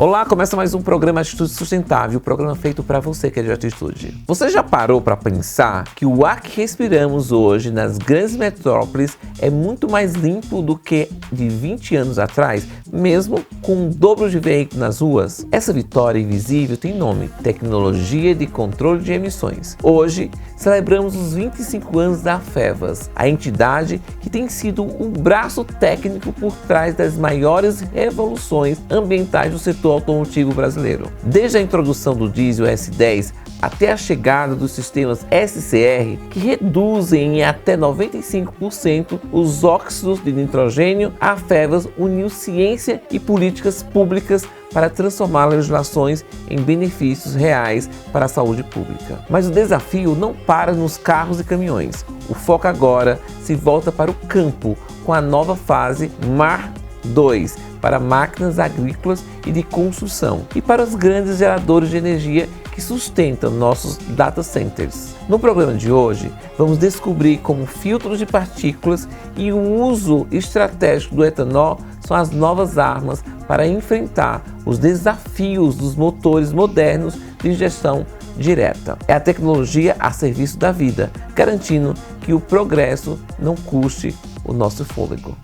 Olá, começa mais um programa Atitude Sustentável, o programa feito para você que é de atitude. Você já parou para pensar que o ar que respiramos hoje nas grandes metrópoles é muito mais limpo do que de 20 anos atrás, mesmo com o dobro de veículos nas ruas? Essa vitória invisível tem nome: Tecnologia de Controle de Emissões. Hoje, celebramos os 25 anos da AFEVAS, a entidade que tem sido o braço técnico por trás das maiores revoluções ambientais do setor automotivo brasileiro. Desde a introdução do diesel S10 até a chegada dos sistemas SCR, que reduzem em até 95% os óxidos de nitrogênio, a AFEVAS uniu ciência e políticas públicas para transformar legislações em benefícios reais para a saúde pública. Mas o desafio não para nos carros e caminhões. O foco agora se volta para o campo, com a nova fase MAR 2, para máquinas agrícolas e de construção, e para os grandes geradores de energia que sustentam nossos data centers. No programa de hoje, vamos descobrir como filtros de partículas e o uso estratégico do etanol são as novas armas para enfrentar os desafios dos motores modernos de gestão direta. É a tecnologia a serviço da vida, garantindo que o progresso não custe o nosso fôlego.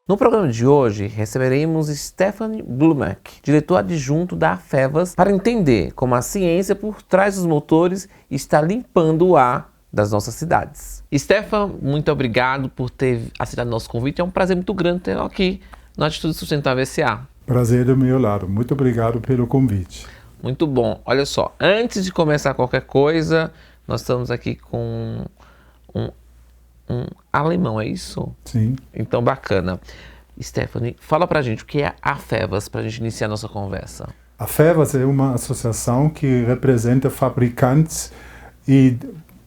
No programa de hoje, receberemos Stefan Blumenk, diretor adjunto da AFEVAS, para entender como a ciência por trás dos motores está limpando o ar das nossas cidades. Stefan, muito obrigado por ter aceitado nosso convite. É um prazer muito grande tê-lo aqui no Atitude Sustentável S.A. Prazer do meu lado. Muito obrigado pelo convite. Muito bom. Olha só, antes de começar qualquer coisa, nós estamos aqui com um alemão, é isso? Sim. Então, bacana. Stephanie, fala pra gente o que é a AFEVAS, pra gente iniciar a nossa conversa. A AFEVAS é uma associação que representa fabricantes e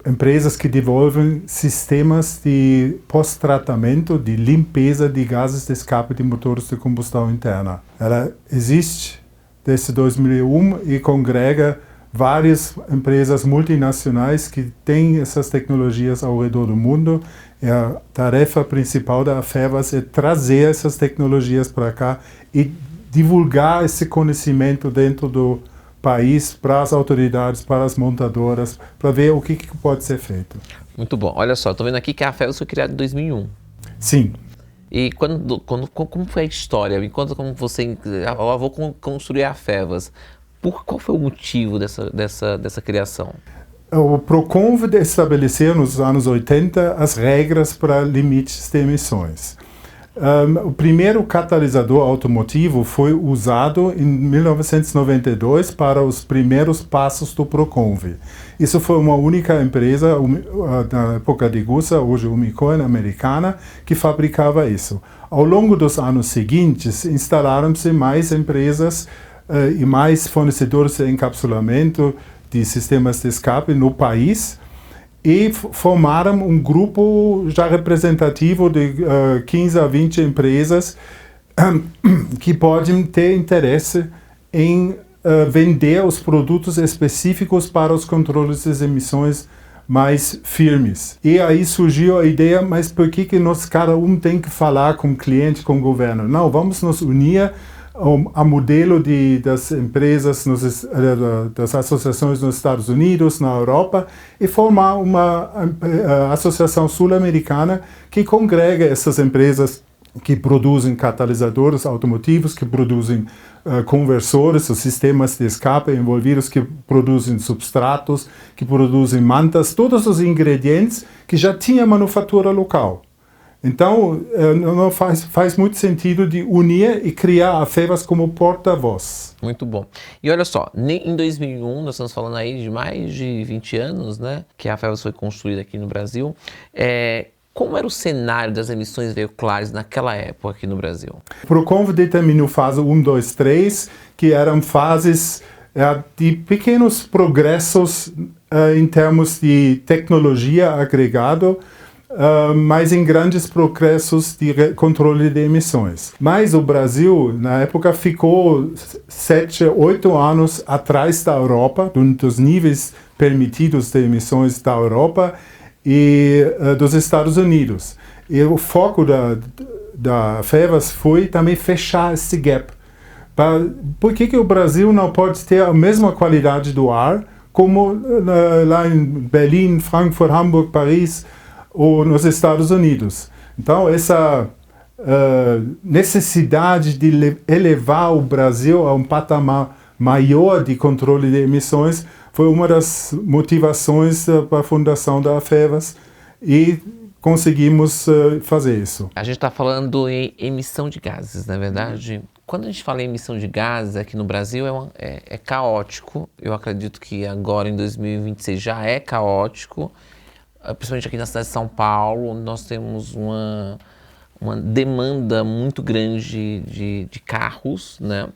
empresas que desenvolvem sistemas de pós-tratamento, de limpeza de gases de escape de motores de combustão interna. Ela existe desde 2001 e congrega várias empresas multinacionais que têm essas tecnologias ao redor do mundo. E a tarefa principal da AFEVAS é trazer essas tecnologias para cá e divulgar esse conhecimento dentro do país para as autoridades, para as montadoras, para ver o que pode ser feito. Muito bom. Olha só, estou vendo aqui que a AFEVAS foi criada em 2001. Sim. E como foi a história? Me conta como você... Eu vou construir a AFEVAS. Qual foi o motivo dessa criação? O Proconv estabeleceu nos anos 80 as regras para limites de emissões. O primeiro catalisador automotivo foi usado em 1992 para os primeiros passos do Proconv. Isso foi uma única empresa, na época de Gusa, hoje Umicore, americana, que fabricava isso. Ao longo dos anos seguintes, instalaram-se mais empresas e mais fornecedores de encapsulamento de sistemas de escape no país e formaram um grupo já representativo de 15 a 20 empresas que podem ter interesse em vender os produtos específicos para os controles das emissões mais firmes. E aí surgiu a ideia, mas por que nós cada um tem que falar com o cliente, com o governo? Não, vamos nos unir a modelo das empresas, das associações nos Estados Unidos, na Europa, e formar uma associação sul-americana que congrega essas empresas que produzem catalisadores automotivos, que produzem conversores, os sistemas de escape envolvidos, que produzem substratos, que produzem mantas, todos os ingredientes que já tinha manufatura local. Então, não faz muito sentido de unir e criar a AFEVAS como porta-voz. Muito bom. E olha só, em 2001, nós estamos falando aí de mais de 20 anos, né, que a AFEVAS foi construída aqui no Brasil. Como era o cenário das emissões veiculares naquela época aqui no Brasil? O Proconv determinou fase 1, 2, 3, que eram fases de pequenos progressos em termos de tecnologia agregada mas em grandes progressos de controle de emissões. Mas o Brasil, na época, ficou 7, 8 anos atrás da Europa, dos níveis permitidos de emissões da Europa e dos Estados Unidos. E o foco da FEVAS foi também fechar esse gap. Por que o Brasil não pode ter a mesma qualidade do ar como lá em Berlim, Frankfurt, Hamburg, Paris ou nos Estados Unidos? Então, essa necessidade de elevar o Brasil a um patamar maior de controle de emissões foi uma das motivações para a fundação da FEVAS e conseguimos fazer isso. A gente está falando em emissão de gases, não é verdade? Quando a gente fala em emissão de gases aqui no Brasil é caótico. Eu acredito que agora em 2026 já é caótico, principalmente aqui na cidade de São Paulo, onde nós temos uma demanda muito grande de carros, né?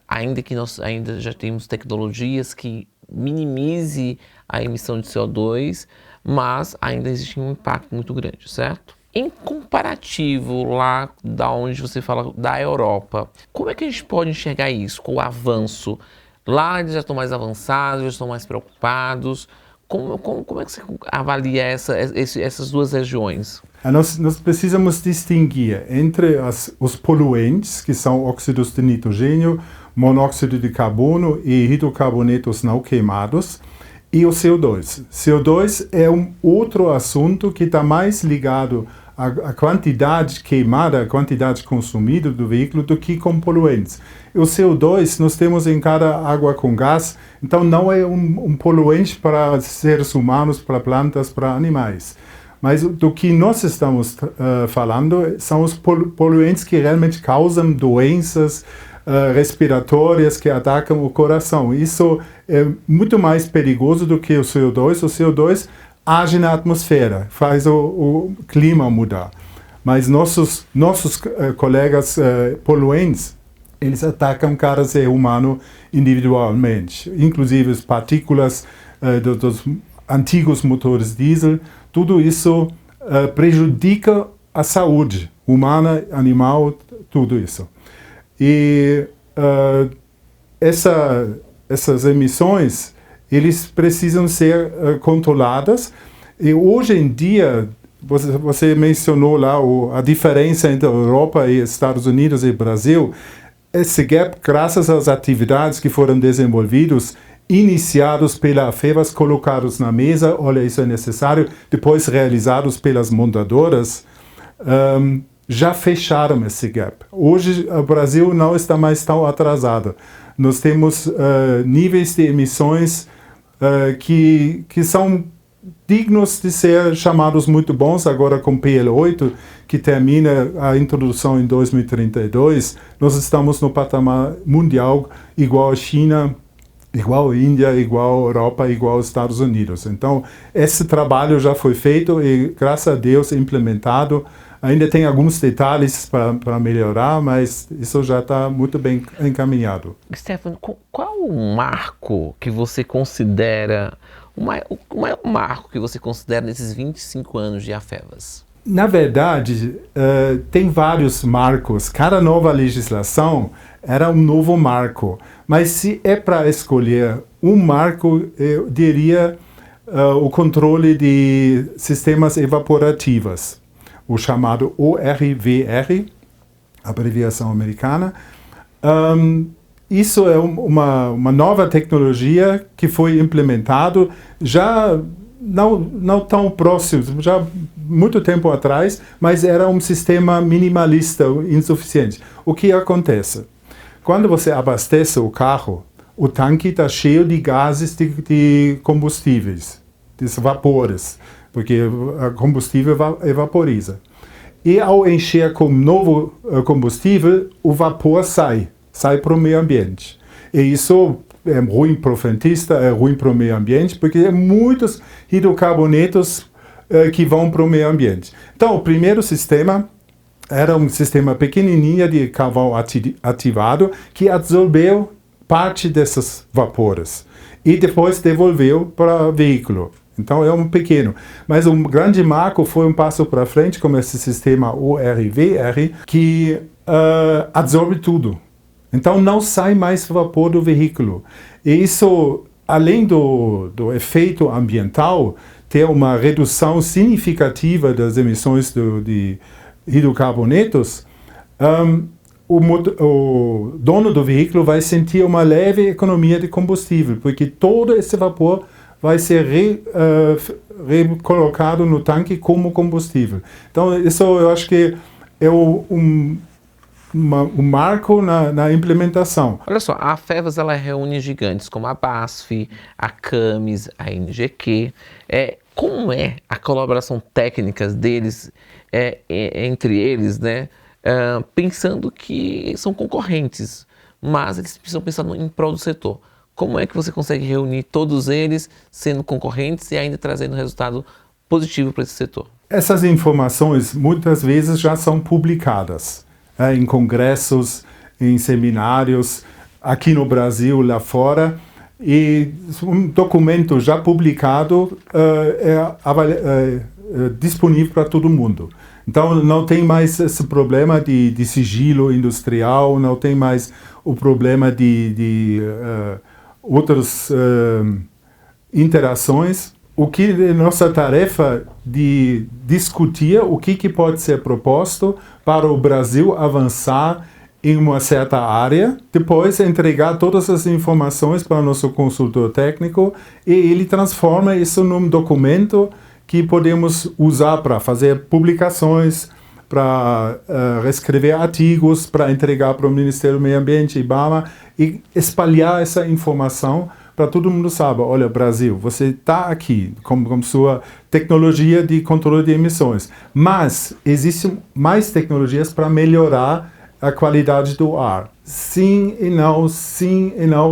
Ainda que nós ainda já temos tecnologias que minimize a emissão de CO2, mas ainda existe um impacto muito grande, certo? Em comparativo lá da onde você fala da Europa, como é que a gente pode enxergar isso com o avanço? Lá eles já estão mais avançados, já estão mais preocupados. Como é que você avalia essas duas regiões? Nós precisamos distinguir entre os poluentes, que são óxidos de nitrogênio, monóxido de carbono e hidrocarbonetos não queimados, e o CO2. CO2 é um outro assunto que está mais ligado à quantidade queimada, à quantidade consumida do veículo, do que com poluentes. O CO2 nós temos em cada água com gás, então não é um poluente para seres humanos, para plantas, para animais. Mas do que nós estamos falando são os poluentes que realmente causam doenças respiratórias que atacam o coração. Isso é muito mais perigoso do que o CO2. O CO2 age na atmosfera, faz o clima mudar. Mas nossos colegas poluentes, eles atacam cada ser humano individualmente. Inclusive as partículas dos antigos motores diesel, tudo isso prejudica a saúde humana, animal, tudo isso. E essas emissões, eles precisam ser controladas. E hoje em dia, você mencionou lá a diferença entre a Europa e Estados Unidos e Brasil. Esse gap, graças às atividades que foram desenvolvidas, iniciados pela FEVAS, colocados na mesa, olha, isso é necessário, depois realizados pelas montadoras, já fecharam esse gap. Hoje, o Brasil não está mais tão atrasado. Nós temos níveis de emissões que são dignos de ser chamados muito bons. Agora, com PL8, que termina a introdução em 2032, nós estamos no patamar mundial igual à China, igual à Índia, igual à Europa, igual aos Estados Unidos. Então, esse trabalho já foi feito e, graças a Deus, implementado. Ainda tem alguns detalhes para melhorar, mas isso já está muito bem encaminhado. Stefano, qual o marco que você considera, o maior marco que você considera nesses 25 anos de AFEVAS? Na verdade, tem vários marcos. Cada nova legislação era um novo marco. Mas se é para escolher um marco, eu diria o controle de sistemas evaporativos, o chamado ORVR, abreviação americana. Isso é uma nova tecnologia que foi implementado já não tão próximo, já muito tempo atrás, mas era um sistema minimalista, insuficiente. O que acontece? Quando você abastece o carro, o tanque está cheio de gases de combustíveis, de vapores, porque o combustível evaporiza. E ao encher com novo combustível, o vapor sai para o meio ambiente. E isso é ruim para o frentista, é ruim para o meio ambiente, porque tem muitos hidrocarbonetos que vão para o meio ambiente. Então, o primeiro sistema era um sistema pequenininho de carvão ativado que absorveu parte desses vapores e depois devolveu para o veículo. Então é um pequeno. Mas um grande marco foi um passo para frente com esse sistema ORVR que absorve tudo. Então não sai mais vapor do veículo. E isso, além do efeito ambiental, tem uma redução significativa das emissões de hidrocarbonetos, o dono do veículo vai sentir uma leve economia de combustível, porque todo esse vapor vai ser recolocado no tanque como combustível. Então, isso eu acho que é um marco na implementação. Olha só, a Fevas ela reúne gigantes como a BASF, a Camis, a NGQ. Como é a colaboração técnica deles entre eles, né? Pensando que são concorrentes, mas eles precisam pensar em prol do setor. Como é que você consegue reunir todos eles sendo concorrentes e ainda trazendo resultado positivo para esse setor? Essas informações muitas vezes já são publicadas em congressos, em seminários, aqui no Brasil, lá fora, e um documento já publicado é disponível para todo mundo. Então não tem mais esse problema de sigilo industrial, não tem mais o problema de outras interações. O que é nossa tarefa de discutir o que pode ser proposto para o Brasil avançar em uma certa área, depois entregar todas as informações para o nosso consultor técnico e ele transforma isso num documento que podemos usar para fazer publicações, para reescrever artigos, para entregar para o Ministério do Meio Ambiente, IBAMA, e espalhar essa informação para todo mundo saber, olha, Brasil, você está aqui com sua tecnologia de controle de emissões, mas existem mais tecnologias para melhorar a qualidade do ar. Sim e não,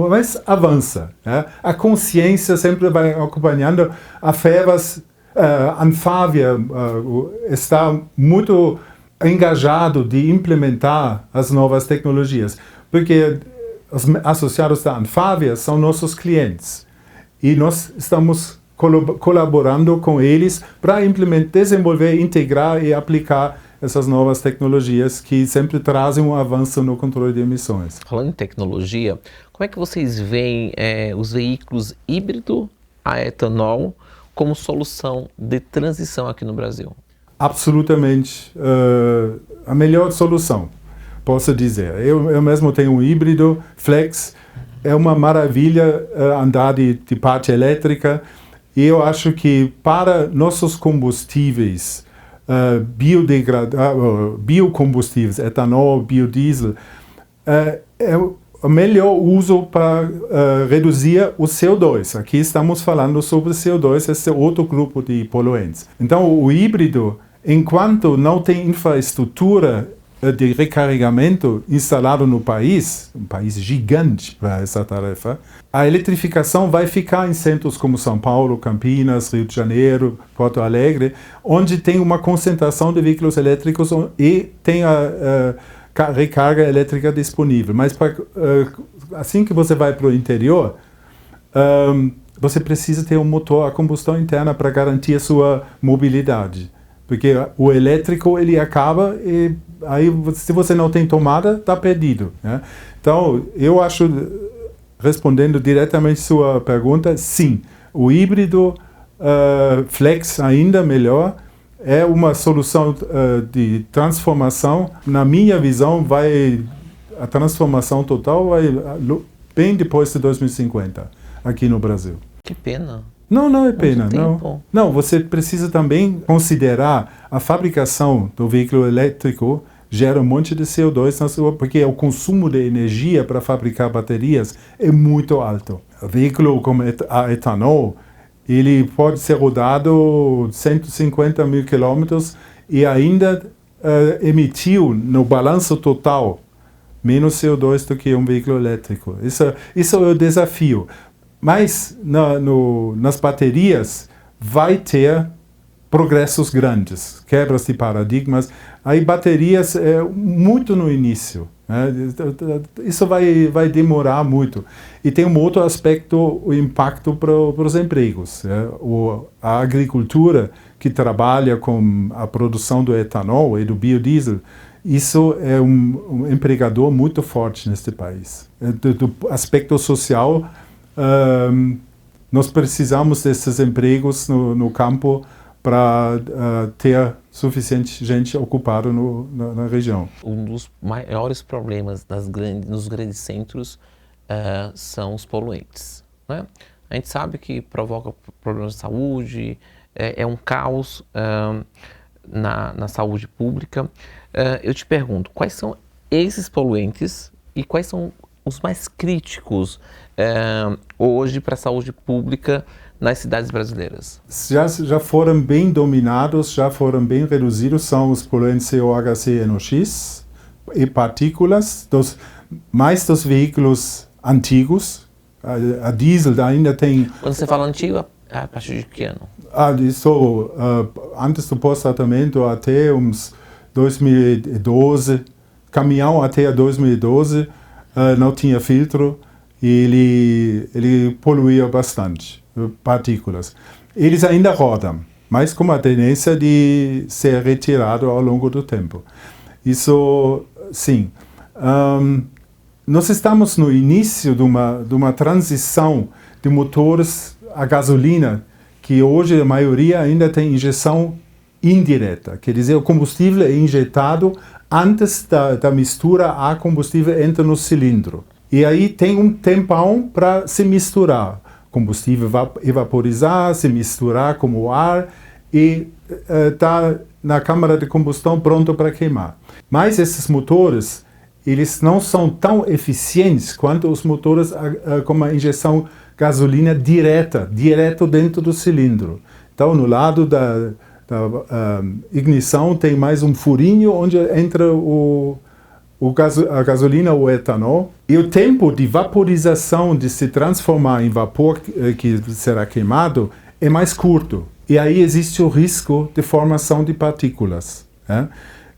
mas avança. Né? A consciência sempre vai acompanhando. A Fevas, a Anfávia está muito engajado de implementar as novas tecnologias, porque os associados da Anfávia são nossos clientes e nós estamos colaborando com eles para desenvolver, integrar e aplicar essas novas tecnologias que sempre trazem um avanço no controle de emissões. Falando em tecnologia, como é que vocês veem os veículos híbrido a etanol como solução de transição aqui no Brasil? Absolutamente a melhor solução, posso dizer. Eu mesmo tenho um híbrido Flex, é uma maravilha andar de parte elétrica e eu acho que para nossos combustíveis biocombustíveis, etanol, biodiesel, é o melhor uso para reduzir o CO2. Aqui estamos falando sobre CO2, esse outro grupo de poluentes. Então, o híbrido, enquanto não tem infraestrutura de recarregamento instalado no país, um país gigante para essa tarefa, a eletrificação vai ficar em centros como São Paulo, Campinas, Rio de Janeiro, Porto Alegre, onde tem uma concentração de veículos elétricos e tem a recarga elétrica disponível. Mas assim que você vai para o interior, você precisa ter um motor a combustão interna para garantir a sua mobilidade. Porque o elétrico ele acaba e aí se você não tem tomada, está perdido. Né? Então, eu acho, respondendo diretamente sua pergunta, sim, o híbrido Flex ainda melhor, é uma solução de transformação. Na minha visão, a transformação total vai bem depois de 2050, aqui no Brasil. Que pena. Não é pena, não. Não, você precisa também considerar a fabricação do veículo elétrico gera um monte de CO2, porque o consumo de energia para fabricar baterias é muito alto. O veículo como a etanol, ele pode ser rodado 150 mil quilômetros e ainda emitiu no balanço total menos CO2 do que um veículo elétrico. Isso é o desafio. Mas nas baterias vai ter progressos grandes, quebras de paradigmas. Aí baterias é muito no início. Né? Isso vai demorar muito. E tem um outro aspecto, o impacto para os empregos. Né? A agricultura que trabalha com a produção do etanol e do biodiesel, isso é um empregador muito forte neste país. Do aspecto social, nós precisamos desses empregos no campo para ter suficiente gente ocupada na região. Um dos maiores problemas nos grandes centros são os poluentes. Né? A gente sabe que provoca problemas de saúde, é um caos na saúde pública. Eu te pergunto, quais são esses poluentes e quais são os mais críticos hoje para a saúde pública nas cidades brasileiras? Já foram bem dominados, já foram bem reduzidos, são os poluentes COHC e NOx e partículas, mais dos veículos antigos. A diesel ainda tem... Quando você fala antigo, a partir de que ano? Isso, antes do pós-tratamento até uns 2012, caminhão até 2012, não tinha filtro e ele poluía bastante, partículas. Eles ainda rodam, mas com a tendência de ser retirado ao longo do tempo. Isso, sim. Nós estamos no início de uma transição de motores a gasolina, que hoje a maioria ainda tem injeção indireta. Quer dizer, o combustível é injetado antes da mistura a combustível entra no cilindro. E aí tem um tempão para se misturar. Combustível evaporizar, se misturar com o ar e está na câmara de combustão pronto para queimar. Mas esses motores, eles não são tão eficientes quanto os motores com a injeção gasolina direto dentro do cilindro. Então, no lado da ignição tem mais um furinho onde entra a gasolina ou o etanol. E o tempo de vaporização, de se transformar em vapor que será queimado, é mais curto. E aí existe o risco de formação de partículas. Né?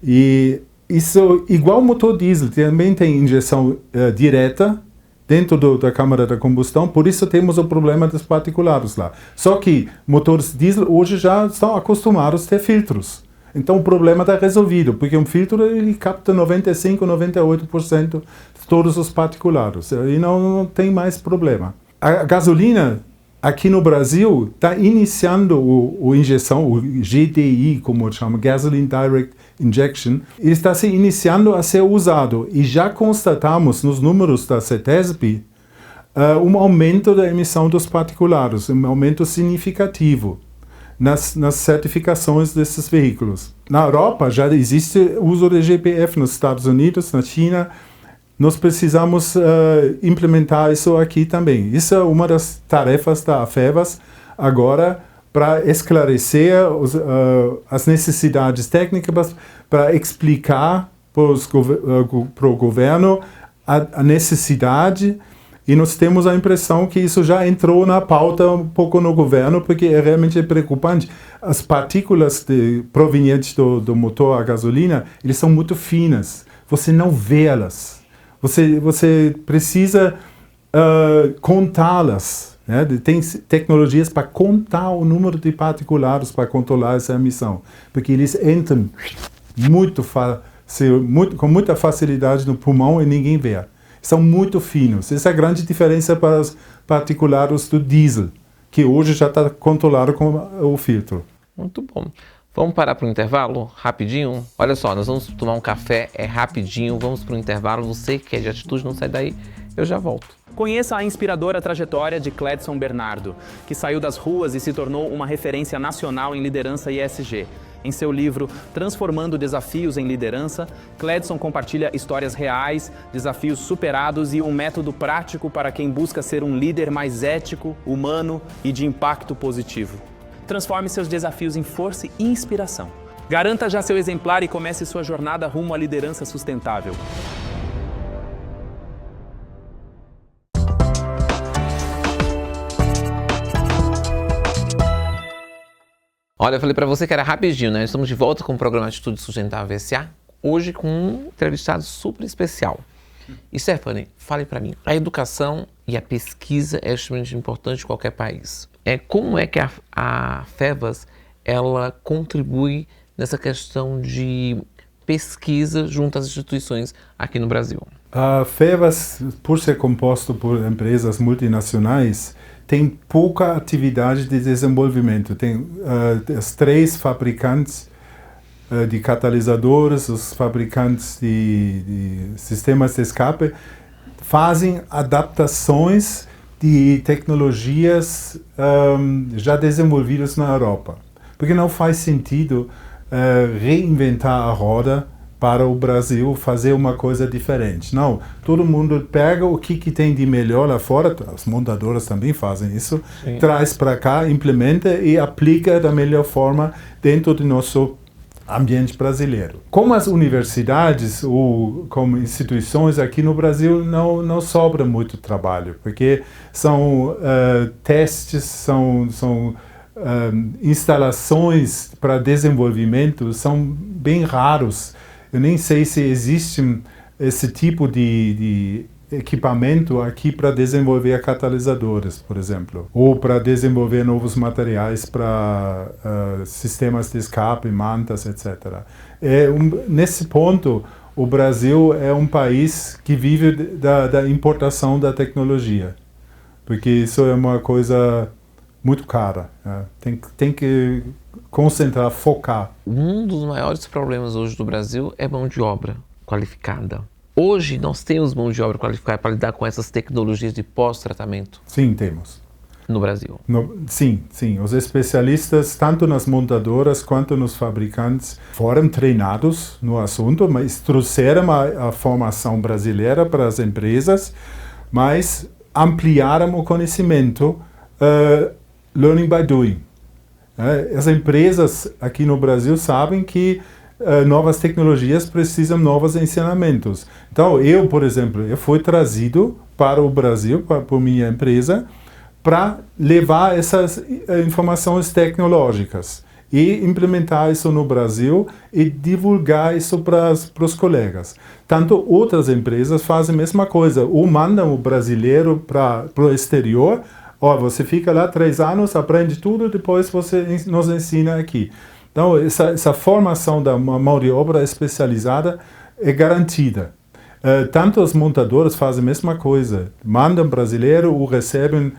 E isso, igual o motor diesel, também tem injeção direta dentro da câmara da combustão, por isso temos o problema dos particulados lá. Só que motores diesel hoje já estão acostumados a ter filtros. Então o problema está resolvido, porque um filtro ele capta 95, 98% de todos os particulados. E não tem mais problema. A gasolina, aqui no Brasil, está iniciando a injeção, o GDI, como chama, Gasoline Direct Injection, ele está se iniciando a ser usado. E já constatamos nos números da CETESB um aumento da emissão dos particulados, um aumento significativo nas certificações desses veículos. Na Europa já existe o uso de GPF, nos Estados Unidos, na China. Nós precisamos implementar isso aqui também. Isso é uma das tarefas da AFEVAS agora, para esclarecer as necessidades técnicas, para explicar para o governo a necessidade. E nós temos a impressão que isso já entrou na pauta um pouco no governo, porque é realmente preocupante. As partículas provenientes do motor a gasolina, eles são muito finas. Você não vê elas. Você precisa contá-las. Né? Tem tecnologias para contar o número de particulados para controlar essa emissão. Porque eles entram com muita facilidade no pulmão e ninguém vê. São muito finos. Essa é a grande diferença para os particulados do diesel, que hoje já está controlado com o filtro. Muito bom. Vamos parar para o intervalo? Rapidinho? Olha só, nós vamos tomar um café, é rapidinho, vamos para o intervalo. Você que é de atitude, não sai daí, eu já volto. Conheça a inspiradora trajetória de Cledson Bernardo, que saiu das ruas e se tornou uma referência nacional em liderança ESG. Em seu livro Transformando Desafios em Liderança, Cledson compartilha histórias reais, desafios superados e um método prático para quem busca ser um líder mais ético, humano e de impacto positivo. Transforme seus desafios em força e inspiração. Garanta já seu exemplar e comece sua jornada rumo à liderança sustentável. Olha, eu falei para você que era rapidinho, né? Estamos de volta com o programa Atitude Sustentável SA, hoje com um entrevistado super especial. E Stephanie, fale para mim, a educação e a pesquisa é extremamente importante em qualquer país. Como é que a FEVAS, ela contribui nessa questão de pesquisa junto às instituições aqui no Brasil? A FEVAS, por ser composto por empresas multinacionais, tem pouca atividade de desenvolvimento. Tem as 3 fabricantes de catalisadores, os fabricantes de sistemas de escape, fazem adaptações de tecnologias já desenvolvidas na Europa. Porque não faz sentido reinventar a roda para o Brasil fazer uma coisa diferente. Não, todo mundo pega o que tem de melhor lá fora, as montadoras também fazem isso, sim, traz para cá, implementa e aplica da melhor forma dentro do nosso ambiente brasileiro. Como as universidades ou como instituições aqui no Brasil não sobra muito trabalho, porque são testes, são instalações para desenvolvimento, são bem raros. Eu nem sei se existe esse tipo de equipamento aqui para desenvolver catalisadores, por exemplo, ou para desenvolver novos materiais para sistemas de escape, mantas, etc. Nesse ponto, o Brasil é um país que vive da importação da tecnologia, porque isso é uma coisa muito cara. Tem que concentrar, focar. Um dos maiores problemas hoje do Brasil é mão de obra qualificada. Hoje nós temos mão de obra qualificada para lidar com essas tecnologias de pós-tratamento? Sim, temos. No Brasil? Sim. Os especialistas, tanto nas montadoras quanto nos fabricantes, foram treinados no assunto, mas trouxeram a formação brasileira para as empresas, mas ampliaram o conhecimento learning by doing. As empresas aqui no Brasil sabem que novas tecnologias precisam de novos ensinamentos. Então, por exemplo, eu fui trazido para o Brasil, por minha empresa, para levar essas informações tecnológicas e implementar isso no Brasil e divulgar isso para os colegas. Tanto outras empresas fazem a mesma coisa, ou mandam o brasileiro para o exterior. Você fica lá 3 anos, aprende tudo, depois você nos ensina aqui. Então, essa formação da mão de obra especializada é garantida. Tanto as montadoras fazem a mesma coisa. Mandam brasileiro ou recebem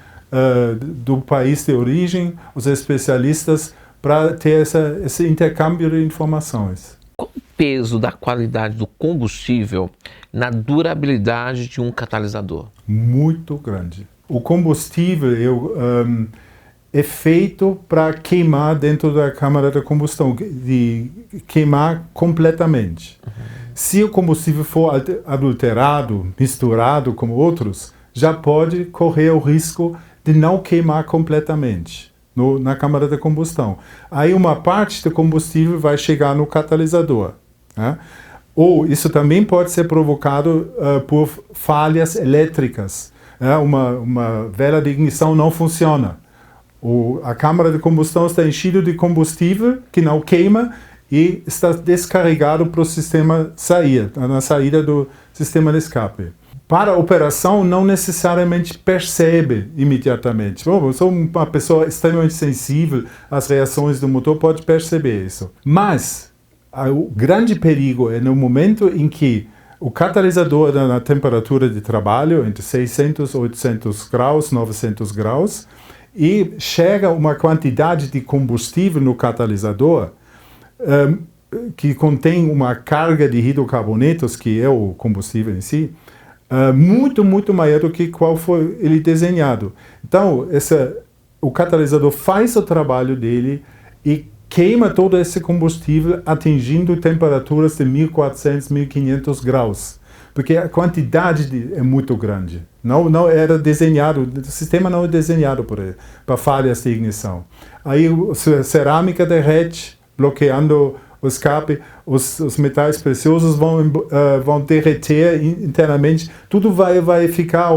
do país de origem os especialistas para ter esse intercâmbio de informações. Qual o peso da qualidade do combustível na durabilidade de um catalisador? Muito grande. O combustível é feito para queimar dentro da câmara de combustão, de queimar completamente. Uhum. Se o combustível for adulterado, misturado com outros, já pode correr o risco de não queimar completamente na câmara de combustão. Aí uma parte do combustível vai chegar no catalisador. Né? Ou isso também pode ser provocado por falhas elétricas. Uma vela de ignição não funciona. A câmara de combustão está enchida de combustível que não queima e está descarregado para o sistema sair, na saída do sistema de escape. Para a operação, não necessariamente percebe imediatamente. Eu sou uma pessoa extremamente sensível às reações do motor, pode perceber isso. Mas o grande perigo é no momento em que o catalisador está na temperatura de trabalho, entre 600, 800 graus, 900 graus, e chega uma quantidade de combustível no catalisador que contém uma carga de hidrocarbonetos, que é o combustível em si, muito maior do que qual foi ele desenhado. Então, o catalisador faz o trabalho dele e queima todo esse combustível atingindo temperaturas de 1400, 1500 graus. Porque a quantidade é muito grande. Não era desenhado, o sistema não é desenhado para falhas de ignição. Aí a cerâmica derrete, bloqueando o escape, os metais preciosos vão derreter internamente, tudo vai ficar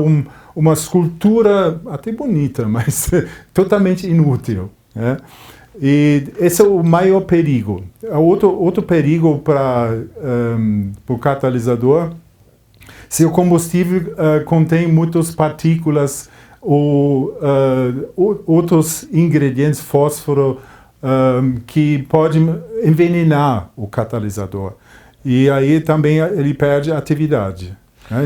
uma escultura até bonita, mas totalmente inútil. Né? E esse é o maior perigo. Outro perigo para o catalisador, se o combustível contém muitas partículas ou outros ingredientes, fósforo, que podem envenenar o catalisador. E aí também ele perde a atividade.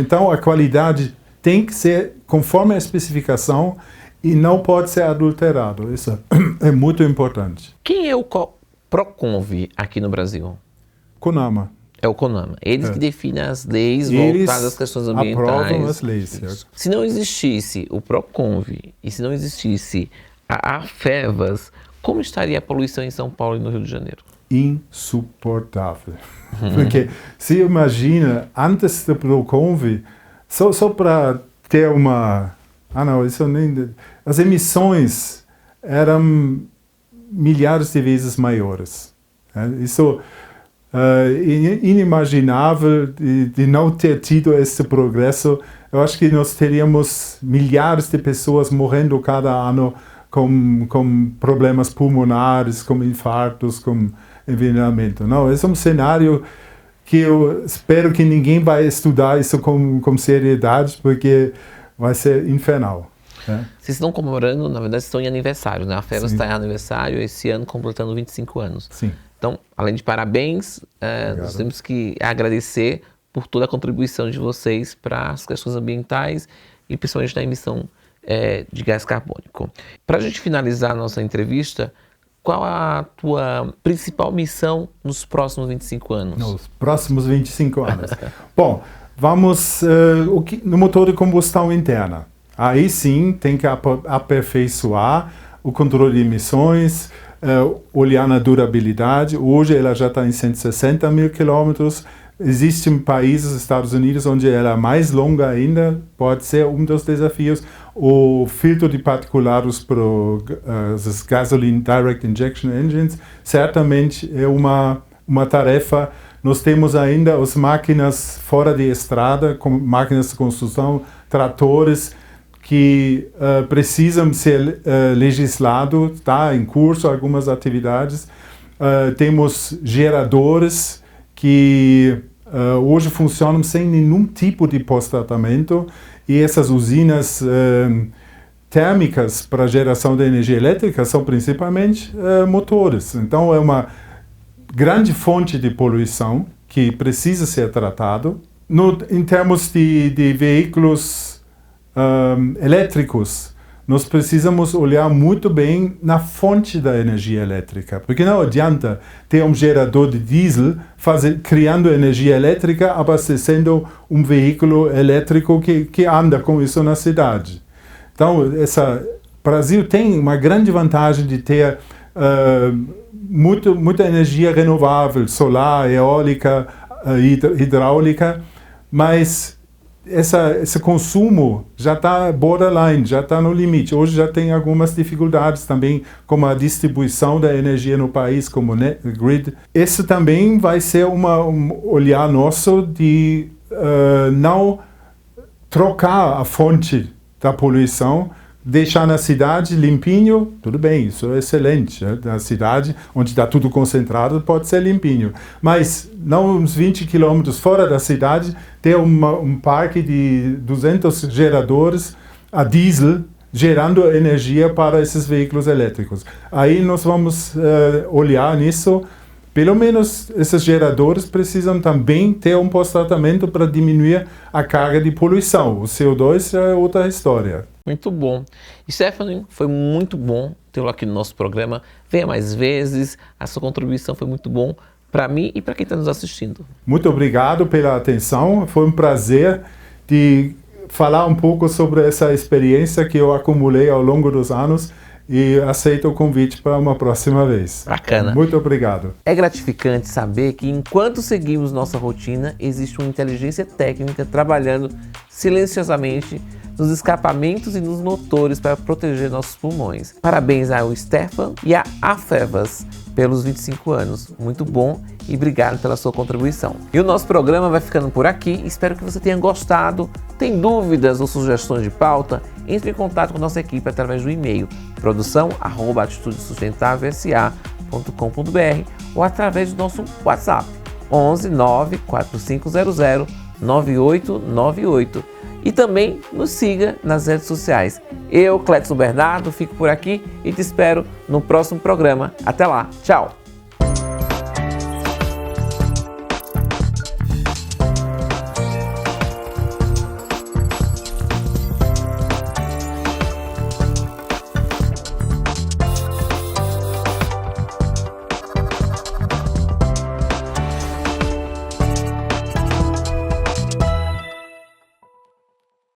Então a qualidade tem que ser conforme a especificação e não pode ser adulterado. Isso é muito importante. Quem é o Proconv aqui no Brasil? CONAMA. É o CONAMA. Eles que definem as leis Eles voltadas às questões ambientais. aprovam as leis, certo? Se não existisse o Proconv e se não existisse a AFEVAS, como estaria a poluição em São Paulo e no Rio de Janeiro? Insuportável. Porque se imagina, antes do Proconv, só para ter uma... isso nem... As emissões eram milhares de vezes maiores. Isso é inimaginável de não ter tido esse progresso. Eu acho que nós teríamos milhares de pessoas morrendo cada ano com problemas pulmonares, com infartos, com envenenamento. Não, esse é um cenário que eu espero que ninguém vai estudar isso com seriedade, porque vai ser infernal. Vocês estão comemorando, na verdade, estão em aniversário, né? A FEVAS está em aniversário, esse ano completando 25 anos. Sim. Então, além de parabéns, nós temos que agradecer por toda a contribuição de vocês para as questões ambientais e principalmente na emissão de gás carbônico. Para a gente finalizar a nossa entrevista, qual a tua principal missão nos próximos 25 anos? Nos próximos 25 anos. Bom, vamos no motor de combustão interna. Aí sim tem que aperfeiçoar o controle de emissões, olhar na durabilidade. Hoje ela já está em 160 mil quilômetros. Existem países, Estados Unidos, onde ela é mais longa ainda, pode ser um dos desafios. O filtro de particulados para os Gasoline Direct Injection Engines certamente é uma tarefa. Nós temos ainda as máquinas fora de estrada, como máquinas de construção, tratores, que precisam ser legislados, está em curso algumas atividades. Temos geradores que hoje funcionam sem nenhum tipo de pós-tratamento, e essas usinas térmicas para geração de energia elétrica são principalmente motores. Então é uma grande fonte de poluição que precisa ser tratado. Em termos de veículos elétricos, nós precisamos olhar muito bem na fonte da energia elétrica, porque não adianta ter um gerador de diesel criando energia elétrica, abastecendo um veículo elétrico que anda com isso na cidade. Então, o Brasil tem uma grande vantagem de ter muita energia renovável, solar, eólica, hidráulica, mas esse consumo já está borderline, já está no limite. Hoje já tem algumas dificuldades também, como a distribuição da energia no país, como o grid. Esse também vai ser um olhar nosso de não trocar a fonte da poluição, deixar na cidade limpinho, tudo bem, isso é excelente. Na cidade, onde está tudo concentrado, pode ser limpinho. Mas não uns 20 quilômetros fora da cidade, ter um parque de 200 geradores a diesel, gerando energia para esses veículos elétricos. Aí nós vamos olhar nisso. Pelo menos esses geradores precisam também ter um pós-tratamento para diminuir a carga de poluição. O CO2 é outra história. Muito bom. Stephanie, foi muito bom tê-lo aqui no nosso programa. Venha mais vezes, a sua contribuição foi muito bom para mim e para quem está nos assistindo. Muito obrigado pela atenção. Foi um prazer de falar um pouco sobre essa experiência que eu acumulei ao longo dos anos e aceito o convite para uma próxima vez. Bacana. Muito obrigado. É gratificante saber que enquanto seguimos nossa rotina, existe uma inteligência técnica trabalhando silenciosamente nos escapamentos e nos motores para proteger nossos pulmões. Parabéns ao Stefan e à AFEVAS pelos 25 anos. Muito bom e obrigado pela sua contribuição. E o nosso programa vai ficando por aqui. Espero que você tenha gostado. Tem dúvidas ou sugestões de pauta? Entre em contato com a nossa equipe através do e-mail produção@atitudesustentavelse.com.br ou através do nosso WhatsApp 11 94500 9898. E também nos siga nas redes sociais. Eu, Cledson Bernardo, fico por aqui e te espero no próximo programa. Até lá, tchau!